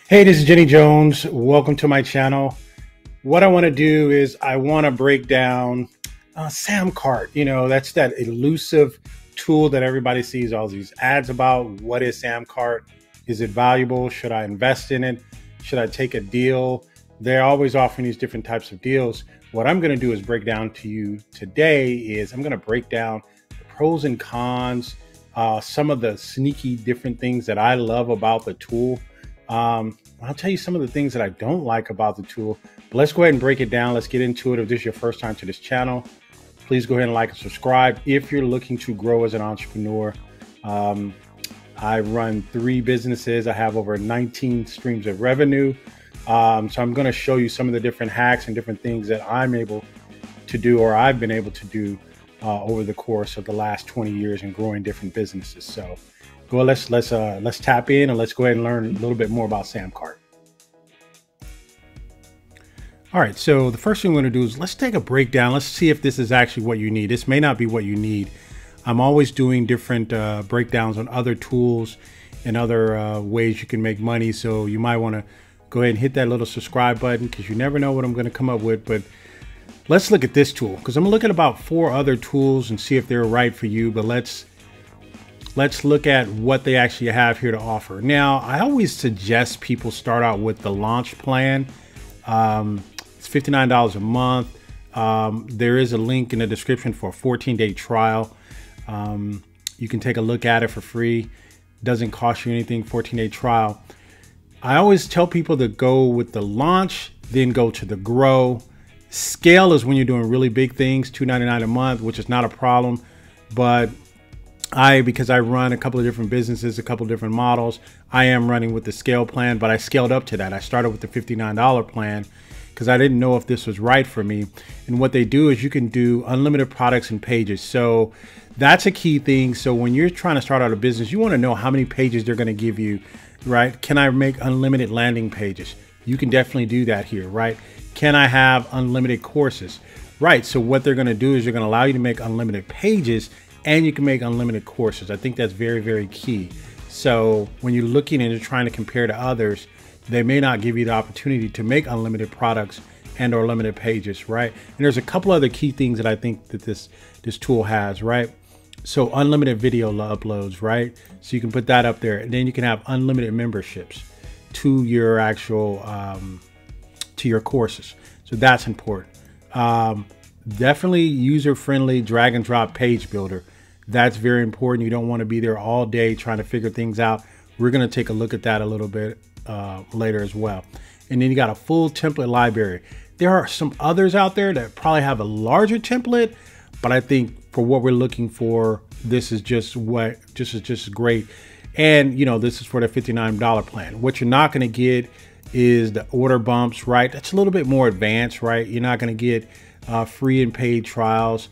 Hey, this is Jenny Jones. Welcome to my channel. What I want to do is I want to break down Samcart. You know, that's that elusive tool that everybody sees all these ads about. What is Samcart? Is it valuable? Should I invest in it? Should I take a deal? They're always offering these different types of deals. What I'm going to do is break down to you today is I'm going to break down the pros and cons, some of the sneaky different things that I love about the tool. I'll tell you some of the things that I don't like about the tool, but let's go ahead and break it down. Let's get into it. If this is your first time to this channel, please go ahead and like and subscribe. If you're looking to grow as an entrepreneur, I run 3 businesses. I have over 19 streams of revenue. So I'm going to show you some of the different hacks and different things that I'm able to do, or I've been able to do over the course of the last 20 years in growing different businesses. So well, let's tap in and let's go ahead and learn a little bit more about Samcart. All right, so the first thing we're going to do is let's take a breakdown. Let's see if this is actually what you need. This may not be what you need. I'm always doing different breakdowns on other tools and other ways you can make money. So you might want to go ahead and hit that little subscribe button because you never know what I'm going to come up with. But let's look at this tool because I'm going to look at about 4 other tools and see if they're right for you. But let's look at what they actually have here to offer. Now, I always suggest people start out with the launch plan. It's $59 a month. There is a link in the description for a 14-day trial. You can take a look at it for free. Doesn't cost you anything, 14-day trial. I always tell people to go with the launch, then go to the grow. Scale is when you're doing really big things, $2.99 a month, which is not a problem. But because I run a couple of different businesses, a couple of different models, I am running with the scale plan, but I scaled up to that. I started with the $59 plan because I didn't know if this was right for me. And what they do is you can do unlimited products and pages. So that's a key thing. So when you're trying to start out a business, you want to know how many pages they're going to give you, right? Can I make unlimited landing pages? You can definitely do that here, right? Can I have unlimited courses? Right. So what they're going to do is they're going to allow you to make unlimited pages, and you can make unlimited courses. I think that's very, very key. So when you're looking and you're trying to compare to others, they may not give you the opportunity to make unlimited products and or limited pages, right? And there's a couple other key things that I think that this tool has, right? So unlimited video uploads, right? So you can put that up there, and then you can have unlimited memberships to your actual, to your courses. So that's important. Definitely user-friendly drag and drop page builder. That's very important. You don't want to be there all day trying to figure things out. We're going to take a look at that a little bit later as well. And then you got a full template library. There are some others out there that probably have a larger template, but I think for what we're looking for, this is just great. And you know, this is for the $59 plan. What you're not going to get is the order bumps, right? That's a little bit more advanced, right? You're not going to get free and paid trials.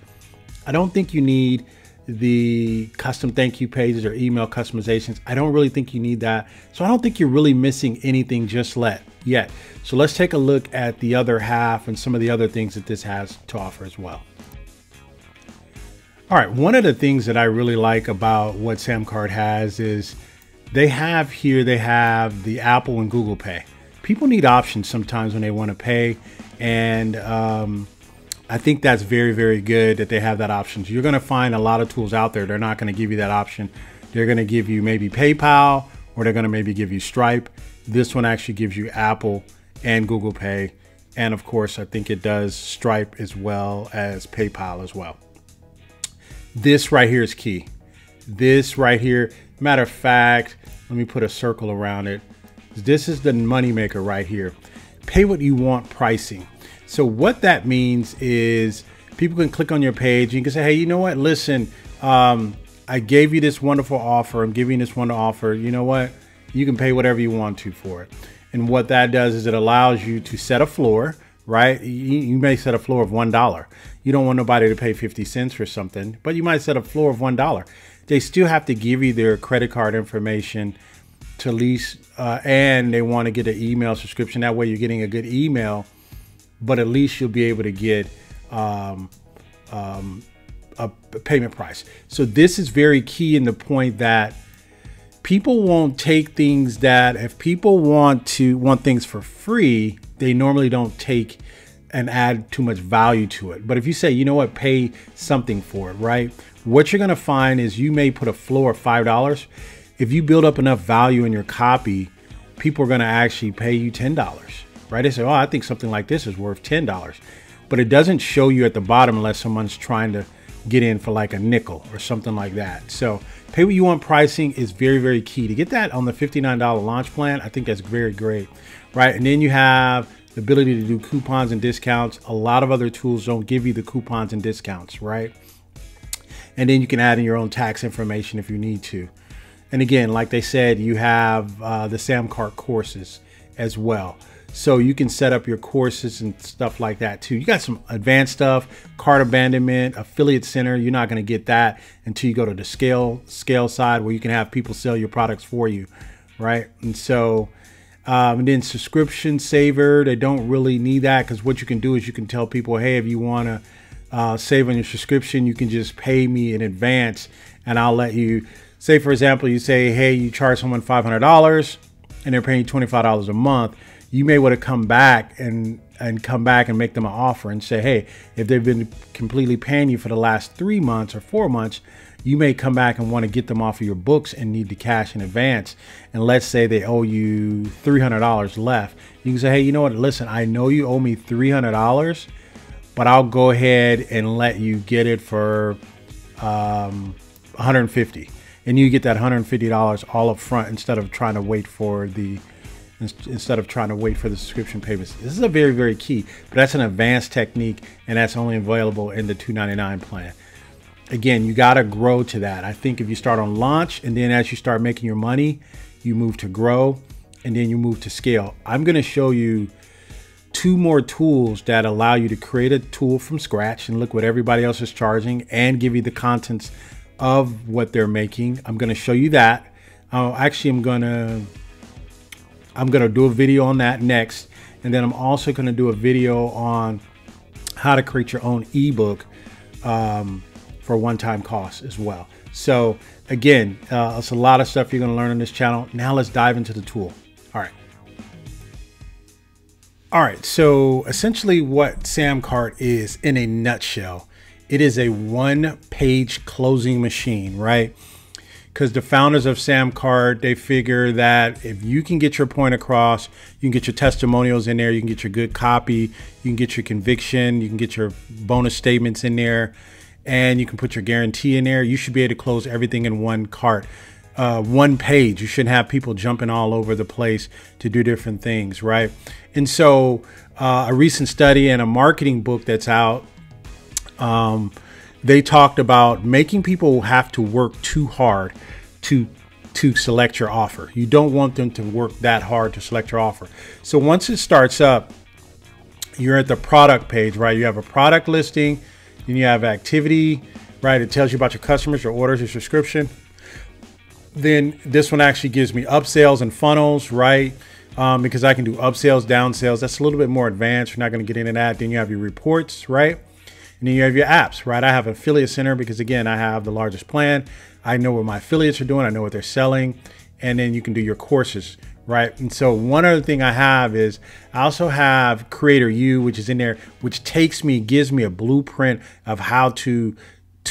I don't think you need the custom thank you pages or email customizations. I don't really think you need that. So I don't think you're really missing anything just yet. So let's take a look at the other half and some of the other things that this has to offer as well. All right, one of the things that I really like about what Samcart has is they have the Apple and Google Pay. People need options sometimes when they want to pay, and I think that's very, very good that they have that option. So you're going to find a lot of tools out there. They're not going to give you that option. They're going to give you maybe PayPal, or they're going to maybe give you Stripe. This one actually gives you Apple and Google Pay. And of course, I think it does Stripe as well as PayPal as well. This right here is key. This right here, matter of fact, let me put a circle around it. This is the moneymaker right here. Pay what you want pricing. So what that means is people can click on your page. You can say, hey, you know what? Listen, I gave you this wonderful offer. I'm giving you this wonderful offer. You know what? You can pay whatever you want to for it. And what that does is it allows you to set a floor, right? You may set a floor of $1. You don't want nobody to pay 50 cents for something, but you might set a floor of $1. They still have to give you their credit card information to lease, and they want to get an email subscription. That way you're getting a good email, but at least you'll be able to get a payment price. So this is very key in the point that people won't take things that, if people want things for free, they normally don't take and add too much value to it. But if you say, you know what, pay something for it, right? What you're going to find is you may put a floor of $5. If you build up enough value in your copy, people are going to actually pay you $10, right? They say, oh, I think something like this is worth $10, but it doesn't show you at the bottom unless someone's trying to get in for like a nickel or something like that. So pay what you want pricing is very, very key. To get that on the $59 launch plan, I think that's very great, right? And then you have the ability to do coupons and discounts. A lot of other tools don't give you the coupons and discounts, right? And then you can add in your own tax information if you need to. And again, like they said, you have the Samcart courses as well. So you can set up your courses and stuff like that too. You got some advanced stuff, cart abandonment, affiliate center. You're not going to get that until you go to the scale side where you can have people sell your products for you, right? And so, and then subscription saver, they don't really need that, because what you can do is you can tell people, hey, if you want to save on your subscription, you can just pay me in advance and I'll let you. Say, for example, you say, hey, you charge someone $500 and they're paying you $25 a month. You may want to come back and make them an offer and say, hey, if they've been completely paying you for the last 3 months or 4 months, you may come back and want to get them off of your books and need the cash in advance. And let's say they owe you $300 left. You can say, hey, you know what? Listen, I know you owe me $300, but I'll go ahead and let you get it for $150. And you get that $150 all up front instead of trying to wait for the subscription payments. This is a very, very key, but that's an advanced technique, and that's only available in the $299 plan. Again, you got to grow to that. I think if you start on launch, and then as you start making your money, you move to grow, and then you move to scale. I'm going to show you 2 more tools that allow you to create a tool from scratch and look what everybody else is charging and give you the contents of what they're making. I'm going to show you that. Actually, I'm going to do a video on that next. And then I'm also going to do a video on how to create your own ebook for one-time costs as well. So again, it's a lot of stuff you're going to learn on this channel. Now let's dive into the tool. All right. So essentially what Samcart is in a nutshell, it is a one-page closing machine, right? Because the founders of Samcart, they figure that if you can get your point across, you can get your testimonials in there, you can get your good copy, you can get your conviction, you can get your bonus statements in there, and you can put your guarantee in there. You should be able to close everything in one cart, one page. You shouldn't have people jumping all over the place to do different things, right? And so a recent study and a marketing book that's out, they talked about making people have to work too hard to select your offer. You don't want them to work that hard to select your offer. So once it starts up, you're at the product page, right? You have a product listing, then you have activity, right? It tells you about your customers, your orders, your subscription. Then this one actually gives me upsales and funnels, right? Because I can do upsales, downsales. That's a little bit more advanced. You're not going to get into that. Then you have your reports, right? And then you have your apps, right? I have an affiliate center because, again, I have the largest plan. I know what my affiliates are doing. I know what they're selling. And then you can do your courses, right? And so one other thing I have is I also have Creator U, which is in there, which gives me a blueprint of how to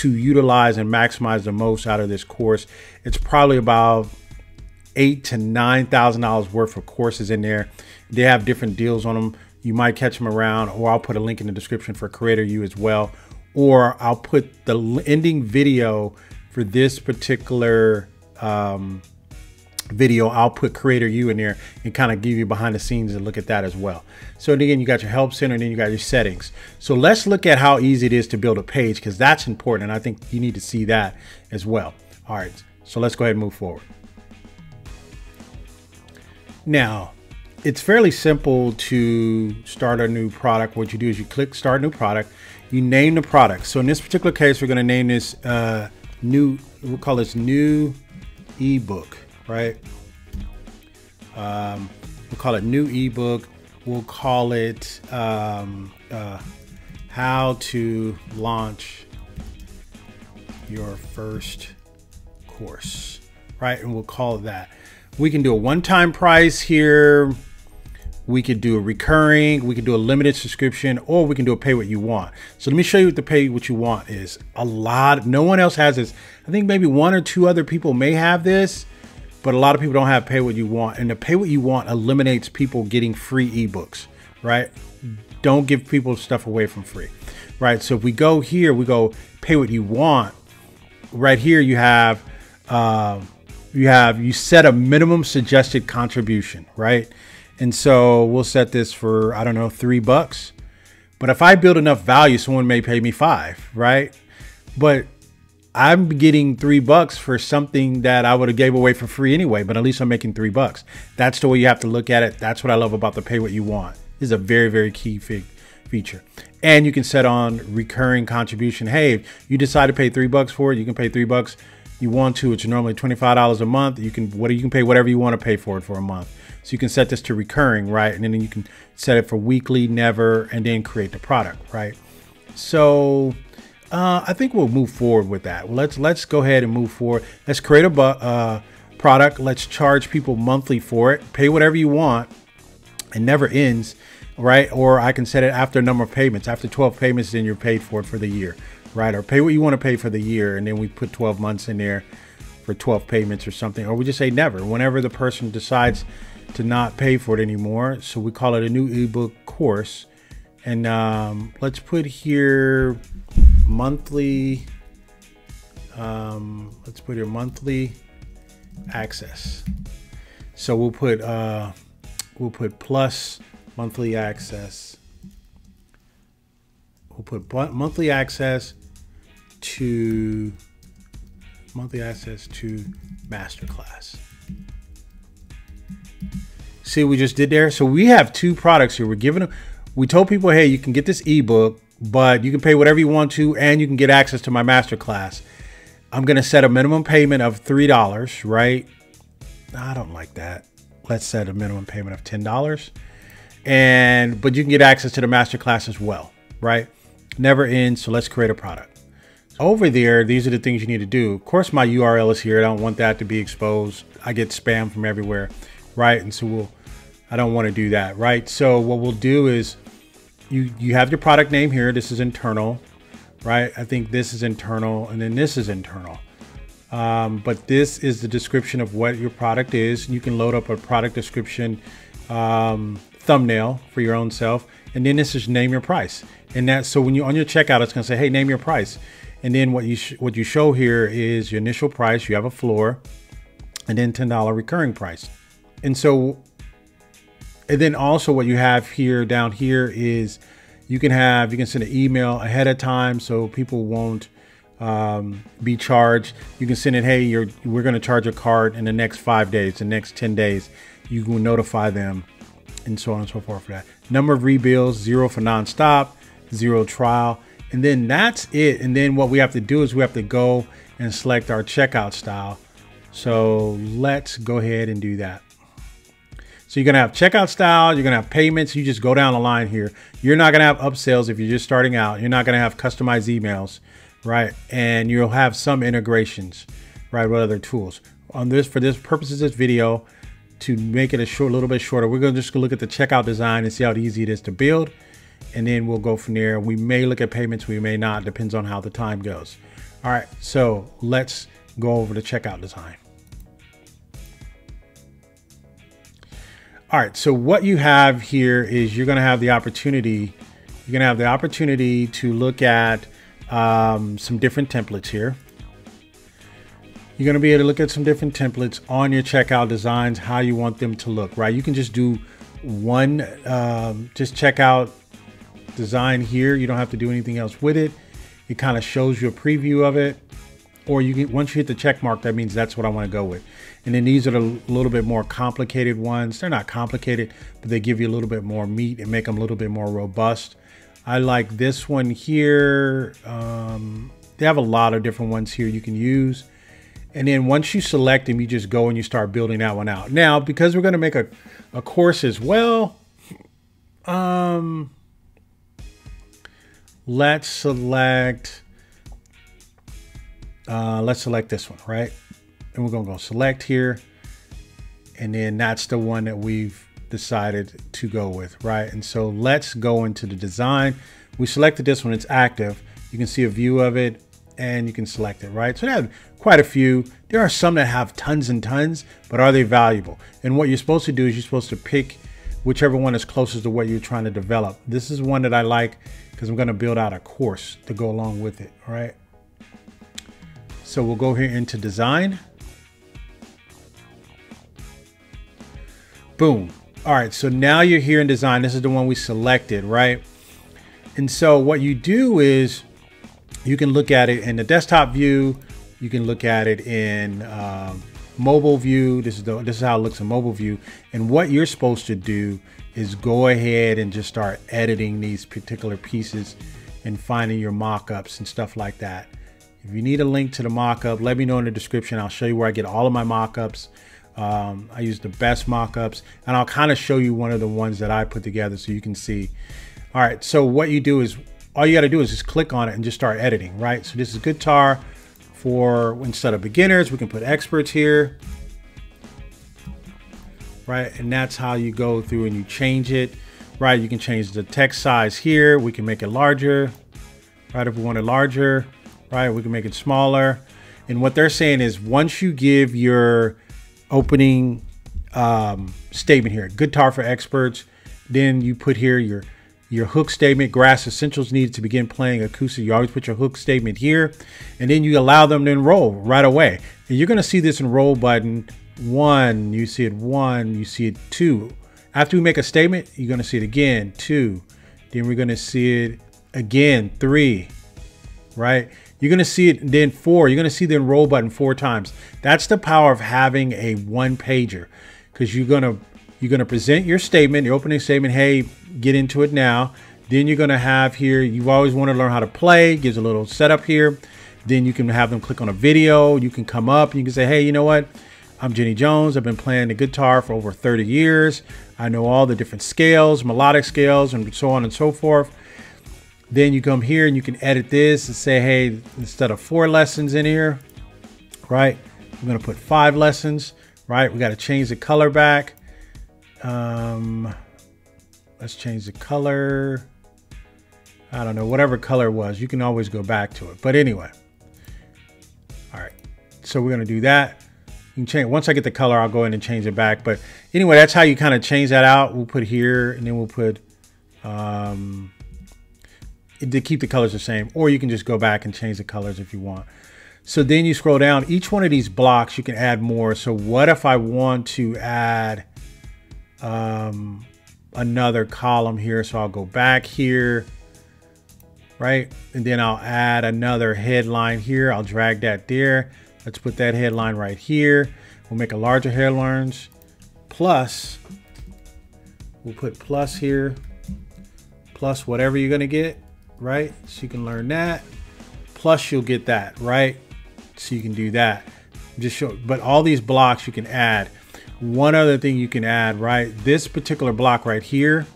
utilize and maximize the most out of this course. It's probably about $8,000 to $9,000 worth of courses in there. They have different deals on them. You might catch them around, or I'll put a link in the description for Creator U as well. Or I'll put the ending video for this particular video. I'll put Creator U in there and kind of give you behind the scenes and look at that as well. So again, you got your help center and then you got your settings. So let's look at how easy it is to build a page, because that's important. And I think you need to see that as well. All right, so let's go ahead and move forward. Now, it's fairly simple to start a new product. What you do is you click start new product, you name the product. So in this particular case, we're going to name this we'll call this new ebook, right? We'll call it new ebook. We'll call it how to launch your first course. right? And we'll call it that. We can do a one-time price here. We could do a recurring, we could do a limited subscription, or we can do a pay what you want. So let me show you what the pay what you want is. No one else has this. I think maybe 1 or 2 other people may have this, but a lot of people don't have pay what you want. And the pay what you want eliminates people getting free ebooks, right? Don't give people stuff away from free, right? So if we go here, we go pay what you want. Right here, you set a minimum suggested contribution, right? And so we'll set this for, I don't know, $3. But if I build enough value, someone may pay me $5, right? But I'm getting $3 for something that I would have gave away for free anyway, but at least I'm making $3. That's the way you have to look at it. That's what I love about the pay what you want. This is a very, very key feature. And you can set on recurring contribution. Hey, if you decide to pay $3 for it, you can pay $3 you want to. It's normally $25 a month. You can pay whatever you want to pay for it for a month. So you can set this to recurring, right? And then you can set it for weekly, never, and then create the product, right? So I think we'll move forward with that. Let's go ahead and move forward. Let's create a product. Let's charge people monthly for it. Pay whatever you want. It never ends, right? Or I can set it after a number of payments. After 12 payments, then you're paid for it for the year, right? Or pay what you want to pay for the year, and then we put 12 months in there for 12 payments or something. Or we just say never, whenever the person decides to not pay for it anymore. So we call it a new ebook course. And let's put here monthly. Let's put here monthly access. So we'll put plus monthly access. We'll put monthly access to masterclass. See what we just did there? So we have 2 products here. We told people, hey, you can get this ebook, but you can pay whatever you want to, and you can get access to my masterclass. I'm going to set a minimum payment of $3, right? I don't like that. Let's set a minimum payment of $10. But you can get access to the masterclass as well, right? Never ends. So let's create a product. Over there, these are the things you need to do. Of course, my URL is here. I don't want that to be exposed. I get spam from everywhere, right? And so I don't want to do that, right? So what we'll do is you have your product name here. This is internal, right? I think this is internal, and then this is internal. But this is the description of what your product is. You can load up a product description thumbnail for your own self, and then this is name your price. And that's so when you're on your checkout, it's going to say, hey, name your price. And then what you show here is your initial price. You have a floor, and then $10 recurring price. And so, and then also what you have here down here is you can send an email ahead of time so people won't be charged. You can send it, hey, we're going to charge a card in the next 5 days, the next 10 days. You can notify them, and so on and so forth for that. Number of rebills, 0 for nonstop, 0 trial. And then that's it. And then what we have to do is we have to go and select our checkout style. So let's go ahead and do that. So you're going to have checkout style. You're going to have payments. You just go down the line here. You're not going to have upsells if you're just starting out. You're not going to have customized emails, right? And you'll have some integrations, right, with other tools. For this purposes of this video, to make it a little bit shorter, we're going to just look at the checkout design and see how easy it is to build. And then we'll go from there. We may look at payments, we may not, depends on how the time goes. All right, so let's go over the checkout design. All right, so what you have here is you're going to have the opportunity. You're going to have the opportunity to look at some different templates here. You're going to be able to look at some different templates on your checkout designs, how you want them to look, right? You can just do one, just checkout design here. You don't have to do anything else with it. It kind of shows you a preview of it. Or you can, once you hit the check mark, that means that's what I want to go with. And then these are the little bit more complicated ones. They're not complicated, but they give you a little bit more meat and make them a little bit more robust. I like this one here. They have a lot of different ones here you can use. And then once you select them, you just go and you start building that one out. Now, because we're going to make a course as well, let's select this one, right? and we're gonna go select here. And then that's the one that we've decided to go with, right? And so let's go into the design. We selected this one, it's active. You can see a view of it and you can select it, right? So they have quite a few. There are some that have tons and tons, but are they valuable? And what you're supposed to do is you're supposed to pick whichever one is closest to what you're trying to develop. This is one that I like because I'm gonna build out a course to go along with it, all right? So we'll go here into design. Boom. All right, so now you're here in design. This is the one we selected, right? And so what you do is you can look at it in the desktop view. You can look at it in mobile view. This is how it looks in mobile view. And what you're supposed to do is go ahead and just start editing these particular pieces and finding your mock-ups and stuff like that. If you need a link to the mock-up, let me know in the description. I'll show you where I get all of my mock-ups. I use the best mock-ups, and I'll kind of show you one of the ones that I put together so you can see. All right, so what you do is, all you got to do is just click on it and just start editing, right? So this is guitar for, instead of beginners, we can put experts here, right? And that's how you go through and you change it, right? You can change the text size here. We can make it larger, right? If we want it larger, right? We can make it smaller. And what they're saying is once you give your opening statement here, guitar for experts, then you put here your hook statement, grass essentials needed to begin playing acoustic. You always put your hook statement here, and then you allow them to enroll right away. And you're going to see this enroll button 1, you see it 1, you see it 2. After we make a statement, you're going to see it again 2, then we're going to see it again 3, right? You're going to see it then 4. You're going to see the enroll button 4 times. That's the power of having a one pager, because you're going to present your statement, your opening statement. Hey, get into it now. Then you're going to have here, you've always wanted to learn how to play. Gives a little setup here. Then you can have them click on a video. You can come up and you can say, hey, you know what? I'm Jenny Jones. I've been playing the guitar for over 30 years. I know all the different scales, melodic scales, and so on and so forth. Then you come here and you can edit this and say, hey, instead of 4 lessons in here, right, I'm going to put 5 lessons, right? We got to change the color back. Let's change the color. I don't know, whatever color it was. You can always go back to it. But anyway, all right. So we're going to do that. You can change. Once I get the color, I'll go in and change it back. But anyway, that's how you kind of change that out. We'll put here, and then we'll put to keep the colors the same, or you can just go back and change the colors if you want. So then you scroll down. Each one of these blocks, you can add more. So what if I want to add another column here? So I'll go back here, right? And then I'll add another headline here. I'll drag that there. Let's put that headline right here. We'll make a larger headlines. Plus, we'll put plus here, plus whatever you're gonna get, right? So you can learn that. Plus you'll get that, right? So you can do that. Just show, but all these blocks you can add. One other thing you can add, right? This particular block right here,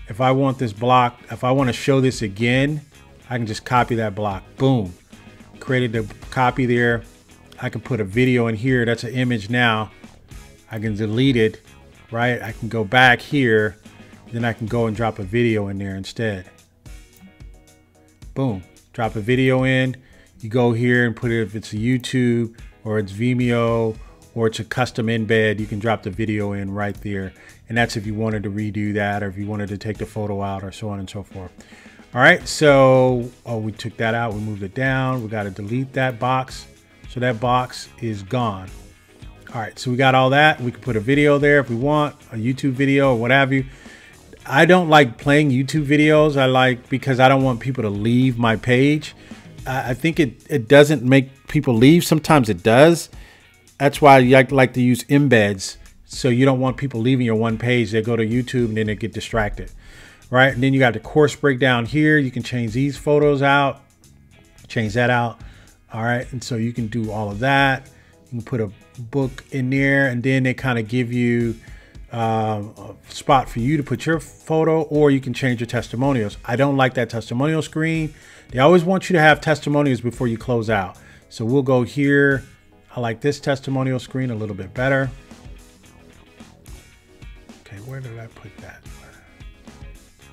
if I want this block, if I want to show this again, I can just copy that block. Boom. Created the copy there. I can put a video in here. That's an image now. I can delete it, right? I can go back here. Then I can go and drop a video in there instead. Boom. Drop a video in. You go here and put it, if it's a YouTube or it's Vimeo or it's a custom embed, you can drop the video in right there. And that's if you wanted to redo that, or if you wanted to take the photo out, or so on and so forth. All right, so, oh, we took that out, we moved it down. We got to delete that box. So that box is gone. All right, so we got all that. We can put a video there if we want, a YouTube video or what have you. I don't like playing YouTube videos. I like, because I don't want people to leave my page. I think it doesn't make people leave. Sometimes it does. That's why I like to use embeds. So you don't want people leaving your one page. They go to YouTube and then they get distracted, right? And then you got the course breakdown here. You can change these photos out, change that out. All right. And so you can do all of that. You can put a book in there, and then they kind of give you a spot for you to put your photo, or you can change your testimonials. I don't like that testimonial screen. They always want you to have testimonials before you close out. So we'll go here. I like this testimonial screen a little bit better. Okay, where did I put that?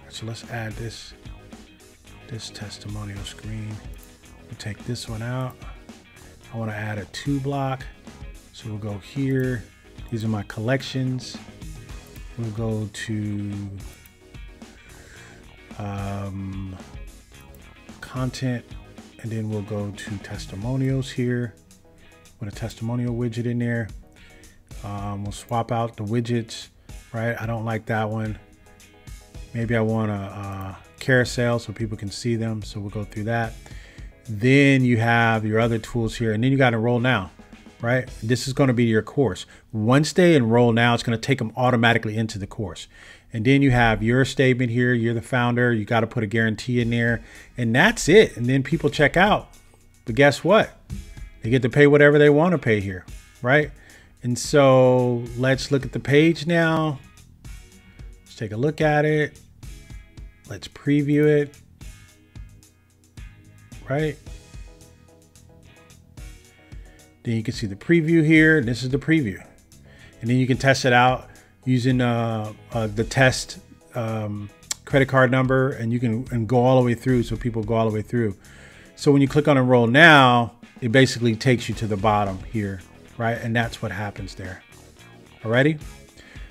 So let's add this testimonial screen. We'll take this one out. I want to add a 2 block. So we'll go here. These are my collections. We'll go to content, and then we'll go to testimonials here. Put a testimonial widget in there. We'll swap out the widgets, right? I don't like that one. Maybe I want a carousel so people can see them. So we'll go through that. Then you have your other tools here, and then you got to enroll now, right? This is going to be your course. Once they enroll now, it's going to take them automatically into the course. And then you have your statement here. You're the founder. You got to put a guarantee in there, and that's it. And then people check out. But guess what? They get to pay whatever they want to pay here, right? And so let's look at the page now. Let's take a look at it. Let's preview it, right? Then you can see the preview here. This is the preview. And then you can test it out using the test credit card number, and you can go all the way through, so people go all the way through. So when you click on enroll now, it basically takes you to the bottom here, right? And that's what happens there. Alrighty?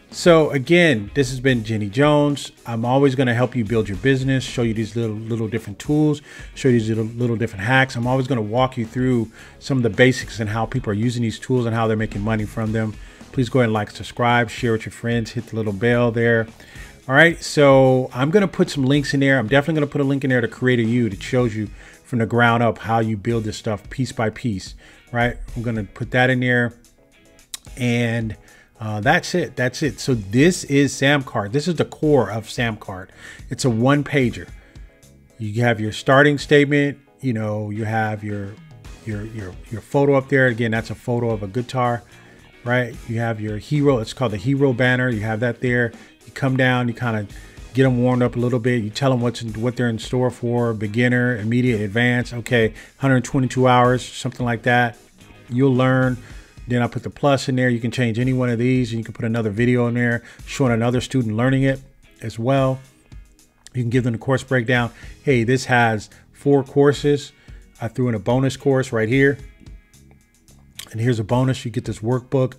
So again, this has been Jenny Jones. I'm always going to help you build your business, show you these little different tools, show you these little different hacks. I'm always going to walk you through some of the basics and how people are using these tools and how they're making money from them. Please go ahead and like, subscribe, share with your friends, hit the little bell there. All right, so I'm going to put some links in there. I'm definitely going to put a link in there to Creator U that shows you from the ground up how you build this stuff piece by piece, right? I'm going to put that in there, and that's it. That's it. So this is Samcart. This is the core of Samcart. It's a one-pager. You have your starting statement. You know, you have your photo up there. Again, that's a photo of a guitar, right? You have your hero. It's called the hero banner. You have that there. You come down. You kind of get them warmed up a little bit. You tell them what they're in store for: beginner, intermediate, advanced. Okay, 122 hours, something like that. You'll learn. Then I put the plus in there. You can change any one of these, and you can put another video in there showing another student learning it as well. You can give them the course breakdown. Hey, this has 4 courses. I threw in a bonus course right here. And here's a bonus. You get this workbook.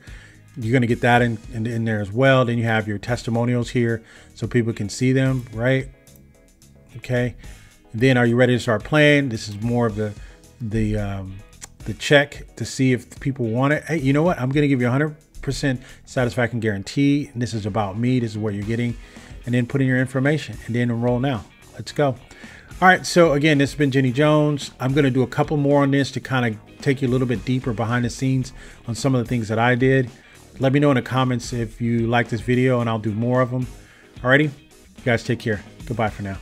You're going to get that in there as well. Then you have your testimonials here so people can see them, right? Okay. And then are you ready to start playing? This is more of the check to see if people want it. Hey, you know what? I'm going to give you 100% satisfaction guarantee. And this is about me. This is what you're getting. And then put in your information and then enroll now. Let's go. All right. So again, this has been Jenny Jones. I'm going to do a couple more on this to kind of take you a little bit deeper behind the scenes on some of the things that I did. Let me know in the comments if you like this video, and I'll do more of them. Alrighty. You guys take care. Goodbye for now.